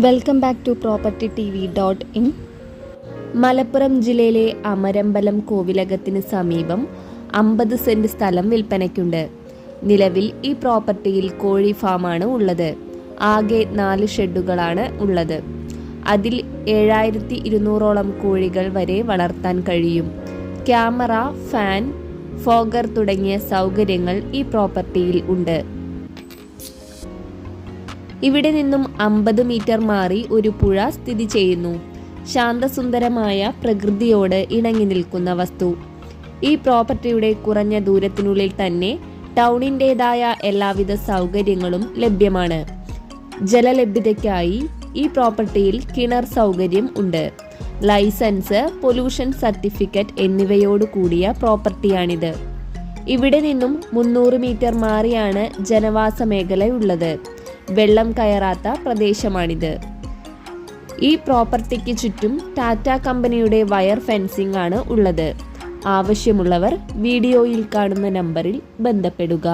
Welcome back to propertytv.in. Malappuram ജില്ലയിലെ അമരമ്പലം കോവിലകത്തിന് സമീപം 50 saint സ്ഥലം വിൽപ്പനയ്ക്കുണ്ട്. നിലവിൽ ഈ പ്രോപ്പർട്ടിയിൽ കോഴി ഫാമാണ് ഉള്ളത്. ആകെ 4 ഷെഡുകളാണ് ഉള്ളത്. അതിൽ 7200ഓളം കോഴികൾ വരെ വളർത്താൻ കഴിയും. ക്യാമറ, ഫാൻ, ഫോഗർ തുടങ്ങിയ സൗകര്യങ്ങൾ ഈ പ്രോപ്പർട്ടിയിൽ ഉണ്ട്. ഇവിടെ നിന്നും 50 മീറ്റർ മാറി ഒരു പുഴ സ്ഥിതി ചെയ്യുന്നു. ശാന്തസുന്ദരമായ പ്രകൃതിയോട് ഇണങ്ങി നിൽക്കുന്ന വസ്തു. ഈ പ്രോപ്പർട്ടിയുടെ കുറഞ്ഞ ദൂരത്തിനുള്ളിൽ തന്നെ ടൗണിൻ്റെതായ എല്ലാവിധ സൗകര്യങ്ങളും ലഭ്യമാണ്. ജലലഭ്യതയ്ക്കായി ഈ പ്രോപ്പർട്ടിയിൽ കിണർ സൗകര്യം ഉണ്ട്. ലൈസൻസ്, പൊല്യൂഷൻ സർട്ടിഫിക്കറ്റ് എന്നിവയോട് കൂടിയ പ്രോപ്പർട്ടിയാണിത്. ഇവിടെ നിന്നും 300 മീറ്റർ മാറിയാണ് ജനവാസ മേഖലയുള്ളത്. വെള്ളം കയറാത്ത പ്രദേശമാണിത്. ഈ പ്രോപ്പർട്ടിക്ക് ചുറ്റും ടാറ്റ കമ്പനിയുടെ വയർ ഫെൻസിംഗ് ആണ് ഉള്ളത്. ആവശ്യമുള്ളവർ വീഡിയോയിൽ കാണുന്ന നമ്പറിൽ ബന്ധപ്പെടുക.